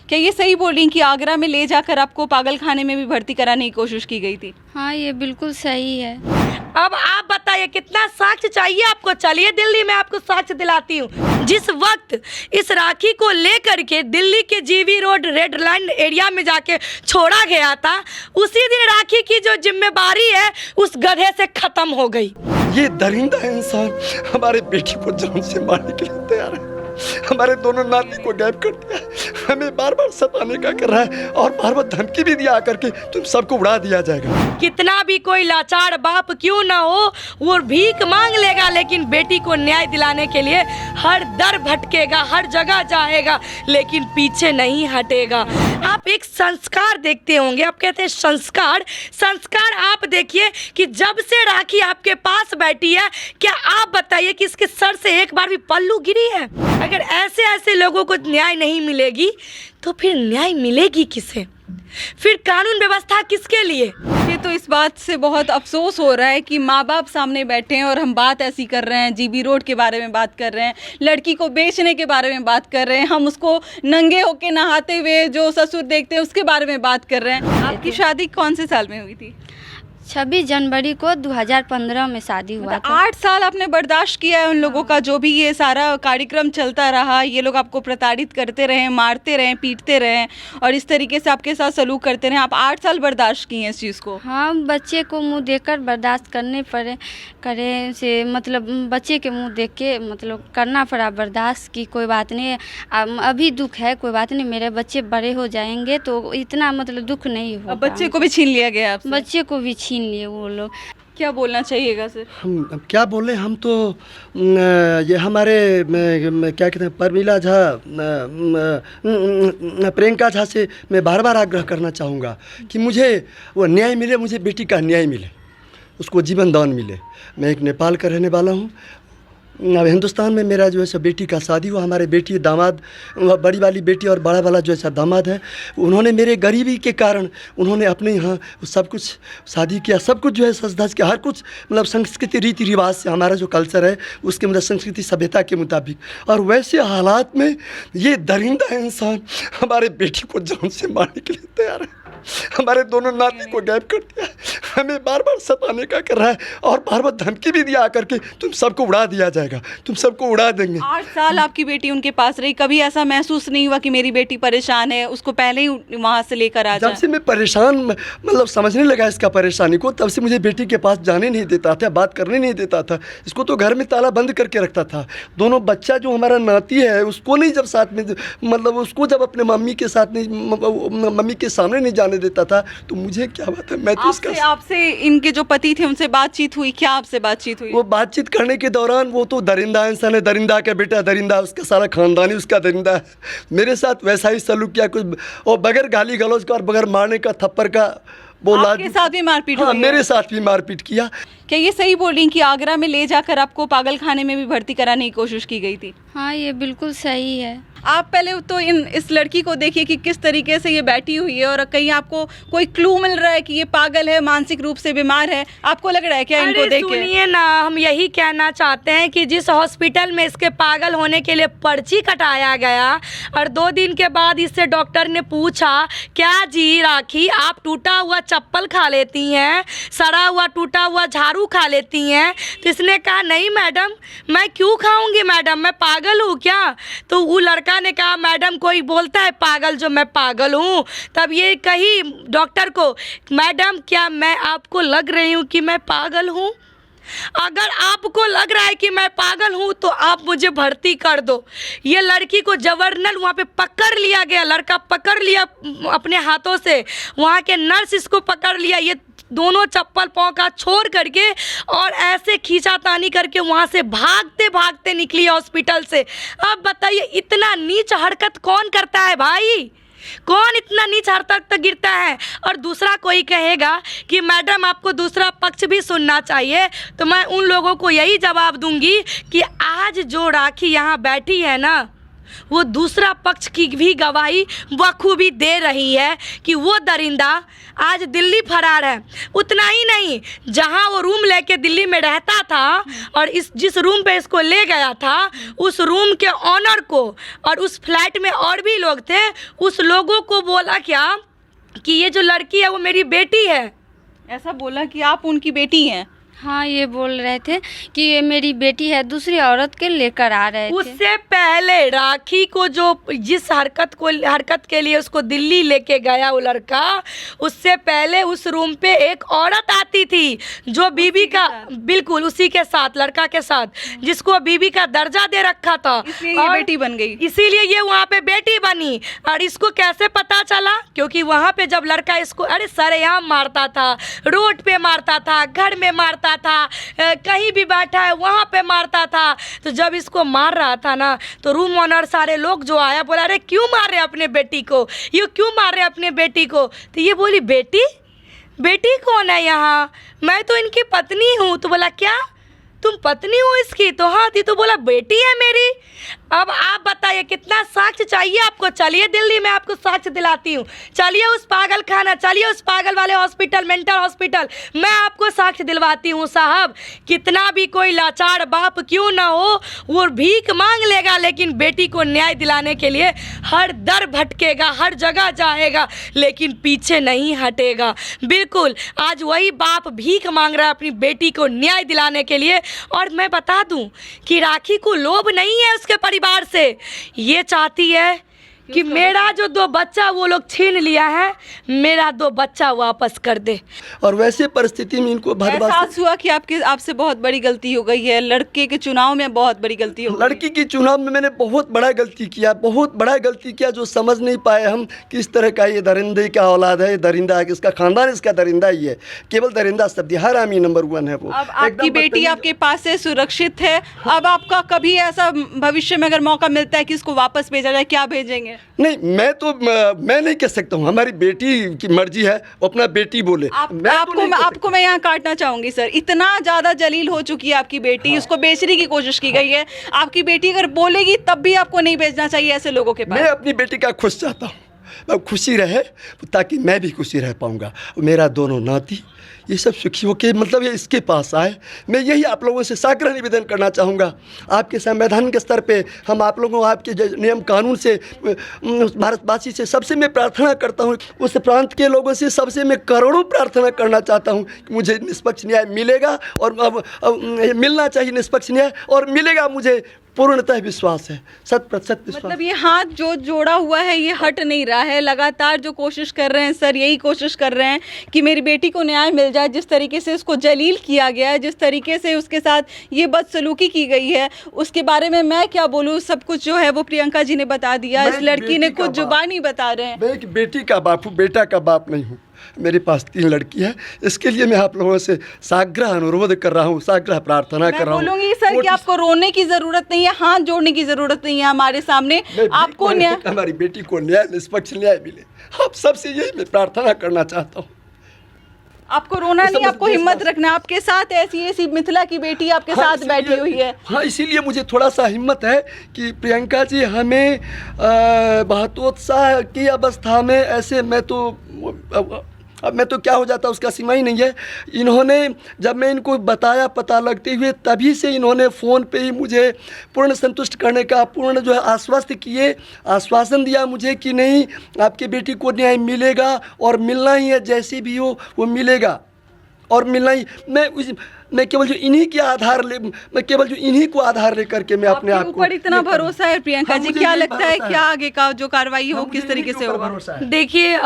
क्या ये सही बोल रही हैं कि आगरा में ले जाकर आपको पागल खाने में भी भर्ती कराने की कोशिश की गई थी? हाँ, ये बिल्कुल सही है। अब आप बताइए कितना साक्ष्य चाहिए आपको? चलिए दिल्ली में आपको साक्ष्य दिलाती हूँ। जिस वक्त इस राखी को लेकर के दिल्ली के जीवी रोड रेड लाइन एरिया में जाके छोड़ा गया था, उसी दिन राखी की जो जिम्मेदारी है उस गधे से खत्म हो गई। ये दरिंदा इंसान हमारे बेटी को जान से मारने के लिए तैयार है। हमारे दोनों नाती को गायब कर दिया, हमें बार बार सताने का कर रहा है और बार बार धमकी भी दिया करके तुम सबको उड़ा दिया जाएगा। कितना भी कोई लाचार बाप क्यों ना हो, वो भीख मांग लेगा, लेकिन बेटी को न्याय दिलाने के लिए हर दर भटकेगा, हर जगह जाएगा, लेकिन पीछे नहीं हटेगा। आप एक संस्कार देखते होंगे, आप कहते हैं संस्कार, संस्कार आप देखिए कि जब से राखी आपके पास बैठी है, क्या आप बताइए कि इसके सर से एक बार भी पल्लू गिरी है? अगर ऐसे ऐसे लोगों को न्याय नहीं मिलेगी तो फिर न्याय मिलेगी किसे? फिर कानून व्यवस्था किसके लिए? ये तो इस बात से बहुत अफसोस हो रहा है कि माँ बाप सामने बैठे हैं और हम बात ऐसी कर रहे हैं, जीबी रोड के बारे में बात कर रहे हैं, लड़की को बेचने के बारे में बात कर रहे हैं, हम उसको नंगे होके नहाते हुए जो ससुर देखते हैं उसके बारे में बात कर रहे हैं। आपकी शादी कौन से साल में हुई थी? 26 जनवरी को 2015 में शादी हुआ था। 8 साल आपने बर्दाश्त किया है उन लोगों का, जो भी ये सारा कार्यक्रम चलता रहा, ये लोग आपको प्रताड़ित करते रहे, मारते रहे, पीटते रहे और इस तरीके से आपके साथ सलूक करते रहे। आप 8 साल बर्दाश्त किए हैं इस चीज़ को? हाँ, बच्चे को मुंह देखकर बर्दाश्त करने पड़े, करे से मतलब बच्चे के मुंह देख के मतलब करना पड़ा बर्दाश्त की। कोई बात नहीं, अभी दुख है, कोई बात नहीं, मेरे बच्चे बड़े हो जाएंगे तो इतना मतलब दुख नहीं होगा। अब बच्चे को भी छीन लिया गया आपसे? बच्चे को भी छीन लिए वो लोग। क्या बोलना चाहिएगा सर? हम क्या बोले, हम तो ये हमारे क्या कहते हैं परमिला झा, प्रियंका झा से मैं बार बार आग्रह करना चाहूँगा कि मुझे वो न्याय मिले, मुझे बेटी का न्याय मिले, उसको जीवन दान मिले। मैं एक नेपाल का रहने वाला हूँ। अब हिंदुस्तान में मेरा जो है सो बेटी का शादी हुआ, हमारे बेटी दामाद, बड़ी वाली बेटी और बड़ा वाला जो है दामाद है, उन्होंने मेरे गरीबी के कारण उन्होंने अपने यहाँ सब कुछ शादी किया, सब कुछ जो है सज धज किया, हर कुछ मतलब संस्कृति रीति रिवाज से, हमारा जो कल्चर है उसके मतलब संस्कृति सभ्यता के मुताबिक। और वैसे हालात में ये दरिंदा इंसान हमारे बेटी को जान से मारने के लिए तैयार है, हमारे दोनों नाती को गायब कर दिया, हमें बार बार सताने का कर रहा है और बार बार धमकी भी दिया करके तुम सबको उड़ा दिया जाएगा, तुम सबको उड़ा देंगे। 8 साल आपकी बेटी उनके पास रही, कभी ऐसा महसूस नहीं हुआ कि मेरी बेटी परेशान है, उसको पहले ही वहाँ से लेकर आ जाए? जब से मैं परेशान मतलब समझने लगा इसका परेशानी को, तब से मुझे बेटी के पास जाने नहीं देता था, बात करने नहीं देता था, इसको तो घर में ताला बंद करके रखता था। दोनों बच्चा जो हमारा नाती है उसको नहीं जब साथ में मतलब उसको जब अपने मम्मी के साथ नहीं, मम्मी के सामने नहीं जाने देता था तो मुझे क्या बात है। मैं तो आपसे इनके जो पति थे उनसे बातचीत हुई? क्या आपसे बातचीत हुई? वो बातचीत करने के दौरान वो तो दरिंदा इंसान है, दरिंदा का बेटा दरिंदा, उसका सारा खानदानी उसका दरिंदा है। मेरे साथ वैसा ही सलूक किया कुछ, और बगैर गाली गलौज का और बगैर मारने का, थप्पड़ का बोला। आपके साथ भी मारपीट हुई? हाँ, मेरे साथ भी मारपीट किया। क्या ये सही बोल रही हैं कि आगरा में ले जाकर आपको पागल खाने में भी भर्ती कराने की कोशिश की गई थी? हाँ, ये बिल्कुल सही है। आप पहले तो इस लड़की को देखिए कि किस तरीके से ये बैठी हुई है और कहीं आपको कोई क्लू मिल रहा है कि ये पागल है, मानसिक रूप से बीमार है? आपको लग रहा है क्या इनको देख के? सुनिए ना, हम यही कहना चाहते हैं कि जिस हॉस्पिटल में इसके पागल होने के लिए पर्ची कटाया गया और 2 दिन के बाद इससे डॉक्टर ने पूछा, क्या जी राखी आप टूटा हुआ चप्पल खा लेती हैं, सड़ा हुआ टूटा हुआ झाड़ू खा लेती हैं? तो इसने कहा नहीं मैडम, मैं क्यों खाऊंगी मैडम, मैं पागल हूँ क्या? तो वो लड़का ने कहा मैडम कोई बोलता है पागल जो मैं पागल हूँ? तब ये कही डॉक्टर को, मैडम क्या मैं आपको लग रही हूँ कि मैं पागल हूँ? अगर आपको लग रहा है कि मैं पागल हूँ तो आप मुझे भर्ती कर दो। ये लड़की को जबरन वहाँ पे पकड़ लिया गया, लड़का पकड़ लिया अपने हाथों से, वहाँ के नर्स इसको पकड़ लिया, ये दोनों चप्पल पाँव का छोड़ करके और ऐसे खींचातानी करके वहाँ से भागते भागते निकली हॉस्पिटल से। अब बताइए इतना नीच हरकत कौन करता है भाई? कौन इतना नीच हरकत तक गिरता है? और दूसरा कोई कहेगा कि मैडम आपको दूसरा पक्ष भी सुनना चाहिए, तो मैं उन लोगों को यही जवाब दूंगी कि आज जो राखी यहाँ बैठी है ना, वो दूसरा पक्ष की भी गवाही बखूबी दे रही है कि वो दरिंदा आज दिल्ली फरार है। उतना ही नहीं, जहां वो रूम लेके दिल्ली में रहता था और जिस रूम पे इसको ले गया था, उस रूम के ऑनर को और उस फ्लैट में और भी लोग थे, उस लोगों को बोला क्या कि ये जो लड़की है वो मेरी बेटी है। ऐसा बोला कि आप उनकी बेटी हैं। हाँ, ये बोल रहे थे कि ये मेरी बेटी है, दूसरी औरत के लेकर आ रहे थे। उससे पहले राखी को जो जिस हरकत के लिए उसको दिल्ली लेके गया वो लड़का, उससे पहले उस रूम पे एक औरत आती थी जो बीबी का, बिल्कुल उसी के साथ, लड़का के साथ, जिसको बीबी का दर्जा दे रखा था, इसलिए ये बेटी बन गई। इसीलिए ये वहाँ पे बेटी बनी। और इसको कैसे पता चला? क्योंकि वहाँ पे जब लड़का इसको अरे सरेआम मारता था, रोड पे मारता था, घर में मारता था, कहीं भी बैठा है वहाँ पे मारता था। तो जब इसको मार रहा था ना, तो रूम ऑनर सारे लोग जो आया बोला अरे क्यों मार रहे अपने बेटी को, ये क्यों मार रहे अपने बेटी को? तो ये बोली बेटी, बेटी कौन है यहाँ? मैं तो इनकी पत्नी हूँ। तो बोला क्या तुम पत्नी हो इसकी? तो हाँ थी। तो बोला बेटी है मेरी। अब आप बताइए कितना साक्ष्य चाहिए आपको? चलिए दिल्ली में आपको साक्ष्य दिलाती हूँ, चलिए उस पागल खाना, चलिए उस पागल वाले हॉस्पिटल, मेंटल हॉस्पिटल, मैं आपको साक्ष्य दिलवाती हूँ। साहब, कितना भी कोई लाचार बाप क्यों ना हो, वो भीख मांग लेगा, लेकिन बेटी को न्याय दिलाने के लिए हर दर भटकेगा, हर जगह जाएगा, लेकिन पीछे नहीं हटेगा। बिल्कुल आज वही बाप भीख मांग रहा है अपनी बेटी को न्याय दिलाने के लिए। और मैं बता दूं कि राखी को लोभ नहीं है उसके परिवार से, ये चाहती है कि मेरा जो 2 बच्चा वो लोग छीन लिया है, मेरा 2 बच्चा वापस कर दे। और वैसे परिस्थिति में इनको एहसास हुआ कि आपसे बहुत बड़ी गलती हो गई है, लड़के के चुनाव में बहुत बड़ी गलती हो गई। लड़की के चुनाव में मैंने बहुत बड़ा गलती किया, बहुत बड़ा गलती किया, जो समझ नहीं पाए हम किस तरह का ये दरिंदे का औलाद है, दरिंदा है, इसका खानदान इसका दरिंदा ही है, केवल दरिंदा शब्द हरामी नंबर 1 है वो। अब आपकी बेटी आपके पास से सुरक्षित है, अब आपका कभी ऐसा भविष्य में अगर मौका मिलता है कि इसको वापस भेजा जाए, क्या भेजेंगे? नहीं, मैं नहीं कह सकता हूँ, हमारी बेटी की मर्जी है, वो अपना बेटी बोले। आपको मैं यहाँ काटना चाहूंगी सर, इतना ज़्यादा जलील हो चुकी है आपकी बेटी। हाँ। उसको बेचने की कोशिश की गई है। आपकी बेटी अगर बोलेगी तब भी आपको नहीं भेजना चाहिए ऐसे लोगों के पास। मैं अपनी बेटी का खुश चाहता हूँ, मैं खुशी रहे ताकि मैं भी खुशी रह पाऊँगा, मेरा दोनों नाती ये सब सुखी होके मतलब ये इसके पास आए। मैं यही आप लोगों से साग्रह निवेदन करना चाहूँगा। आपके संवैधान के स्तर पे हम आप लोगों, आपके नियम कानून से, भारतवासी से सबसे मैं प्रार्थना करता हूँ, उस प्रांत के लोगों से सबसे मैं करोड़ों प्रार्थना करना चाहता हूँ कि मुझे निष्पक्ष न्याय मिलेगा, और अब मिलना चाहिए निष्पक्ष न्याय, और मिलेगा, मुझे पूर्णतः विश्वास है, 100% विश्वास। मतलब ये हाथ जो जोड़ा हुआ है ये हट नहीं रहा है, लगातार जो कोशिश कर रहे हैं सर, यही कोशिश कर रहे हैं कि मेरी बेटी को न्याय मिल जाए। जिस तरीके से उसको जलील किया गया है, जिस तरीके से उसके साथ ये बदसलूकी की गई है, उसके बारे में मैं क्या बोलूँ, सब कुछ जो है वो प्रियंका जी ने बता दिया। इस लड़की ने कुछ जुबानी बता रहे हैं। मैं एक बेटी का बाप हूँ, बेटा का बाप नहीं हूँ। मेरे पास 3 लड़की है, इसके लिए मैं आप लोगों से साग्रह अनुरोध कर रहा हूँ, साग्रह प्रार्थना कर रहा हूँ। मैं बोलूँगी सर कि आपको रोने की ज़रूरत नहीं है, हाथ जोड़ने की ज़रूरत नहीं है हमारे सामने। आपको न्याय, हमारी बेटी को न्याय, निष्पक्ष न्याय मिले, आप सबसे यही मैं प्रार्थना करना चाहता हूँ। आपको रोना नहीं, आपको हिम्मत रखना। आपके साथ ऐसी मिथिला की बेटी आपके साथ बैठी हुई है। हाँ, इसीलिए मुझे थोड़ा सा हिम्मत है कि प्रियंका जी हमें बहुतोत्साह की अवस्था में ऐसे, अब मैं तो क्या हो जाता उसका सीमा ही नहीं है। इन्होंने, जब मैं इनको बताया पता लगते हुए, तभी से इन्होंने फ़ोन पे ही मुझे पूर्ण संतुष्ट करने का पूर्ण जो है आश्वस्त किए, आश्वासन दिया मुझे कि नहीं, आपकी बेटी को न्याय मिलेगा और मिलना ही है, जैसी भी हो वो मिलेगा और मिलना ही। मैं केवल जो इन्हीं के आधार इन्हीं को आधार लेकर के मैं अपने आप को ऊपर इतना भरोसा है प्रियंका जी, क्या लगता है क्या आगे का जो कार्रवाई हो किस तरीके से होगा? देखिए,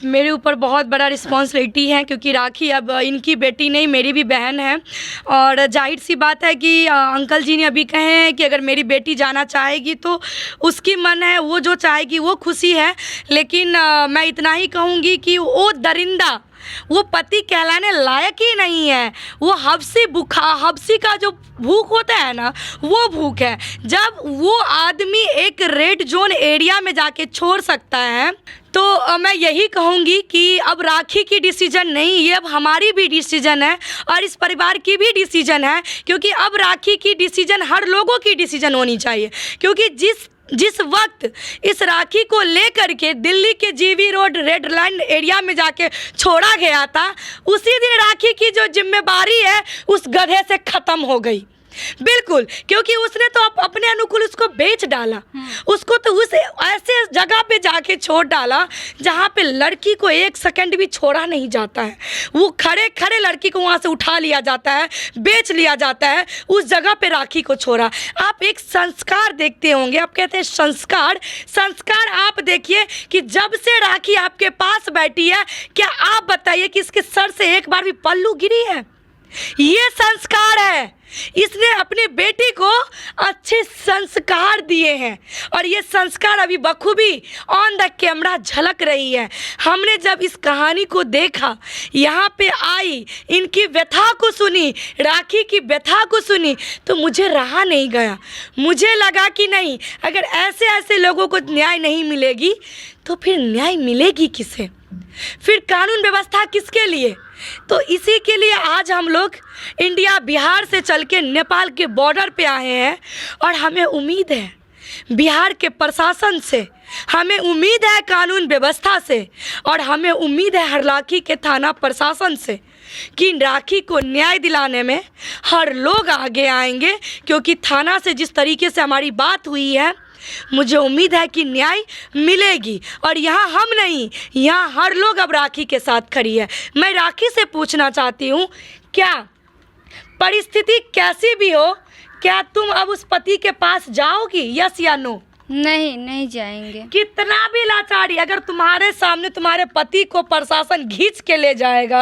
मेरे ऊपर बहुत बड़ा रिस्पॉन्सिबिलिटी है, क्योंकि राखी अब इनकी बेटी नहीं, मेरी भी बहन है। और जाहिर सी बात है कि अंकल जी ने अभी कहे हैं कि अगर मेरी बेटी जाना चाहेगी तो उसकी मन है, वो जो चाहेगी वो खुशी है। लेकिन मैं इतना ही कहूँगी कि वो दरिंदा, वो पति कहलाने लायक ही नहीं है। वो हब्सी का जो भूख होता है ना, वो भूख है। जब वो आदमी एक रेड जोन एरिया में जाके छोड़ सकता है, तो मैं यही कहूँगी कि अब राखी की डिसीजन नहीं, ये अब हमारी भी डिसीजन है और इस परिवार की भी डिसीजन है। क्योंकि अब राखी की डिसीजन हर लोगों की डिसीजन होनी चाहिए, क्योंकि जिस जिस वक्त इस राखी को लेकर के दिल्ली के जीवी रोड रेड लाइन एरिया में जाके छोड़ा गया था, उसी दिन राखी की जो जिम्मेदारी है उस गधे से ख़त्म हो गई। बिल्कुल, क्योंकि उसने तो अपने अनुकूल उसको बेच डाला, उसको तो उस ऐसे जगह पे जाके छोड़ डाला जहाँ पे लड़की को एक सेकंड भी छोड़ा नहीं जाता है। वो खड़े खड़े लड़की को वहाँ से उठा लिया जाता है, बेच लिया जाता है, उस जगह पे राखी को छोड़ा। आप एक संस्कार देखते होंगे, आप कहते हैं संस्कार, संस्कार आप देखिए कि जब से राखी आपके पास बैठी है, क्या आप बताइए कि इसके सर से एक बार भी पल्लू गिरी है? ये संस्कार है। इसने अपनी बेटी को अच्छे संस्कार दिए हैं और ये संस्कार अभी बखूबी ऑन द कैमरा झलक रही है। हमने जब इस कहानी को देखा, यहाँ पे आई, इनकी व्यथा को सुनी, राखी की व्यथा को सुनी, तो मुझे रहा नहीं गया। मुझे लगा कि नहीं, अगर ऐसे ऐसे लोगों को न्याय नहीं मिलेगी तो फिर न्याय मिलेगी किसे? फिर कानून व्यवस्था किसके लिए? तो इसी के लिए आज हम लोग इंडिया बिहार से चल के नेपाल के बॉर्डर पे आए हैं और हमें उम्मीद है बिहार के प्रशासन से, हमें उम्मीद है कानून व्यवस्था से और हमें उम्मीद है हरलाखी के थाना प्रशासन से कि राखी को न्याय दिलाने में हर लोग आगे आएंगे। क्योंकि थाना से जिस तरीके से हमारी बात हुई है, मुझे उम्मीद है कि न्याय मिलेगी। और यहाँ हम नहीं, यहाँ हर लोग अब राखी के साथ खड़ी है। मैं राखी से पूछना चाहती हूँ, क्या परिस्थिति कैसी भी हो, क्या तुम अब उस पति के पास जाओगी, यस या नो? नहीं जाएंगे। कितना भी लाचारी, अगर तुम्हारे सामने तुम्हारे पति को प्रशासन खींच के ले जाएगा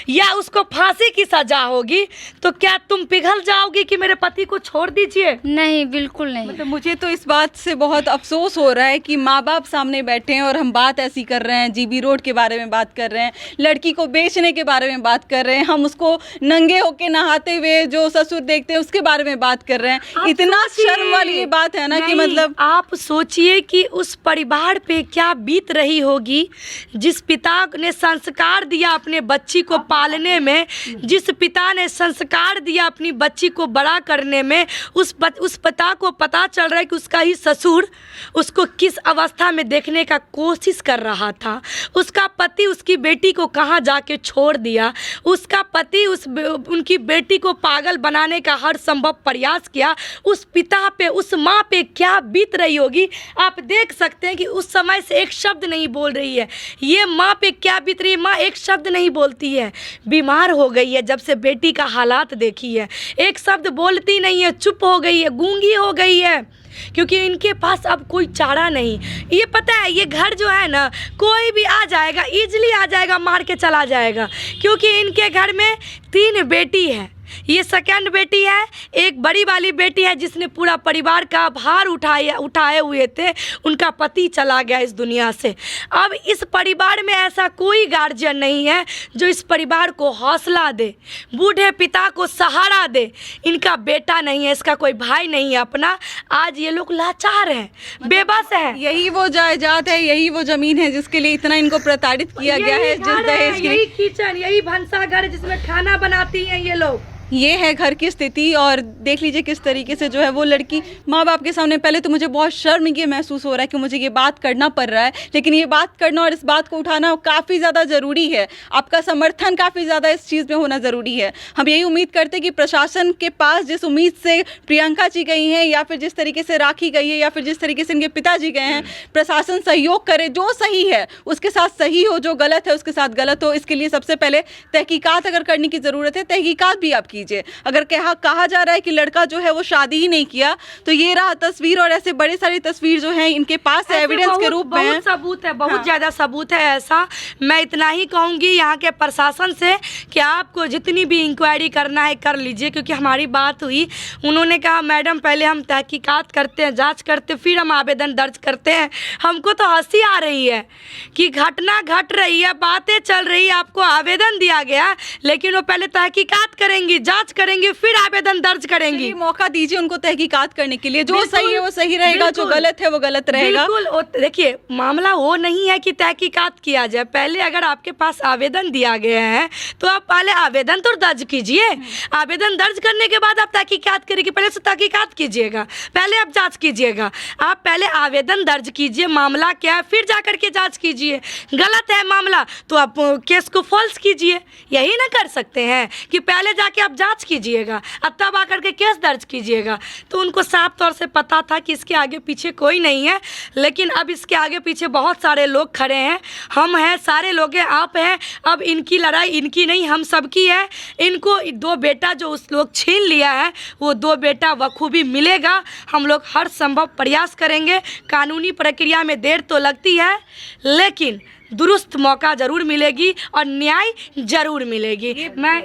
या उसको फांसी की सजा होगी, तो क्या तुम पिघल जाओगी कि मेरे पति को छोड़ दीजिए? नहीं, बिल्कुल नहीं। मतलब मुझे तो इस बात से बहुत अफसोस हो रहा है कि माँ बाप सामने बैठे हैं और हम बात ऐसी कर रहे हैं, जीबी रोड के बारे में बात कर रहे हैं, लड़की को बेचने के बारे में बात कर रहे हैं, हम उसको नंगे होके नहाते हुए जो ससुर देखते हैं उसके बारे में बात कर रहे हैं। इतना शर्म वाली ये बात है ना कि मतलब आप सोचिए कि उस परिवार पे क्या बीत रही होगी, जिस पिता ने संस्कार दिया अपने बच्ची को पालने में, जिस पिता ने संस्कार दिया अपनी बच्ची को बड़ा करने में, उस पिता को पता चल रहा है कि उसका ही ससुर उसको किस अवस्था में देखने का कोशिश कर रहा था। उसका पति उसकी बेटी को कहाँ जाके छोड़ दिया, उसका पति उनकी बेटी को पागल बनाने का हर संभव प्रयास किया। उस पिता पे, उस माँ पे क्या बीत रही होगी, आप देख सकते हैं कि उस समय से एक शब्द नहीं बोल रही है। ये माँ पे क्या बीत रही है, माँ एक शब्द नहीं बोलती है, बीमार हो गई है। जब से बेटी का हालात देखी है, एक शब्द बोलती नहीं है, चुप हो गई है, गूंगी हो गई है, क्योंकि इनके पास अब कोई चारा नहीं। ये पता है, ये घर जो है ना, कोई भी आ जाएगा, इजीली आ जाएगा, मार के चला जाएगा, क्योंकि इनके घर में 3 बेटी है। ये सेकंड बेटी है, एक बड़ी वाली बेटी है जिसने पूरा परिवार का भार उठाए हुए थे, उनका पति चला गया इस दुनिया से। अब इस परिवार में ऐसा कोई गार्जियन नहीं है जो इस परिवार को हौसला दे, बूढ़े पिता को सहारा दे। इनका बेटा नहीं है, इसका कोई भाई नहीं है अपना। आज ये लोग लाचार हैं, बेबस है। यही वो जायदाद है, यही वो जमीन है जिसके लिए इतना इनको प्रताड़ित किया गया है, जिस दहेज यही किचन, यही भंसाघर है जिसमें खाना बनाती हैं ये लोग। ये है घर की स्थिति। और देख लीजिए किस तरीके से जो है वो लड़की माँ बाप के सामने, पहले तो मुझे बहुत शर्म ये महसूस हो रहा है कि मुझे ये बात करना पड़ रहा है, लेकिन ये बात करना और इस बात को उठाना काफ़ी ज़्यादा ज़रूरी है। आपका समर्थन काफ़ी ज़्यादा इस चीज़ में होना ज़रूरी है। हम यही उम्मीद करते हैं कि प्रशासन के पास जिस उम्मीद से प्रियंका जी गई हैं, या फिर जिस तरीके से राखी गई है, या फिर जिस तरीके से इनके पिताजी गए हैं, प्रशासन सहयोग करे। जो सही है उसके साथ सही हो, जो गलत है उसके साथ गलत हो। इसके लिए सबसे पहले तहकीकात अगर करने की ज़रूरत है, तहकीकात भी आप कीजिए। अगर कहा जा रहा है कि लड़का जो है वो शादी ही नहीं किया, तो ये रहा तस्वीर, और ऐसे बड़ी सारी तस्वीर जो है इनके पास एविडेंस के रूप में बहुत सबूत है, बहुत ज़्यादा सबूत है। ऐसा मैं इतना ही कहूँगी यहाँ के प्रशासन से कि आपको जितनी भी इंक्वायरी करना है कर लीजिए, क्योंकि हमारी बात हुई, उन्होंने कहा मैडम पहले हम तहकीकात करते हैं, जाँच करते, फिर हम आवेदन दर्ज करते हैं। हमको तो हंसी आ रही है कि घटना घट रही है, बातें चल रही है, आपको आवेदन दिया गया, लेकिन वो पहले तहकीकात करेंगी, जांच करेंगे फिर आवेदन दर्ज करेंगी। चलिए, मौका दीजिए उनको तहकीकात करने के लिए। जो सही है वो सही रहेगा, जो गलत है वो गलत रहेगा। बिल्कुल। देखिए, मामला वो नहीं है कि तहकीकात किया जाए। पहले अगर आपके पास आवेदन दिया गया है तो आप पहले आवेदन तो दर्ज कीजिए। आवेदन दर्ज करने के बाद आप तहकीकात करेंगे। पहले से तहकीकात कीजिएगा, पहले आप जांच कीजिएगा। आप पहले आवेदन दर्ज कीजिए, मामला क्या है, फिर जा करके जांच कीजिए। गलत है मामला तो आप केस को फॉल्स कीजिए। यही ना कर सकते हैं कि पहले जाके आप जांच कीजिएगा और तब आकर के केस दर्ज कीजिएगा। तो उनको साफ तौर से पता था कि इसके आगे पीछे कोई नहीं है, लेकिन अब इसके आगे पीछे बहुत सारे लोग खड़े हैं। हम हैं, सारे लोग हैं, आप हैं। अब इनकी लड़ाई इनकी नहीं, हम सबकी है। इनको 2 बेटा जो उस लोग छीन लिया है वो 2 बेटा बखूबी मिलेगा। हम लोग हर संभव प्रयास करेंगे। कानूनी प्रक्रिया में देर तो लगती है, लेकिन दुरुस्त मौका ज़रूर मिलेगी और न्याय ज़रूर मिलेगी। मैं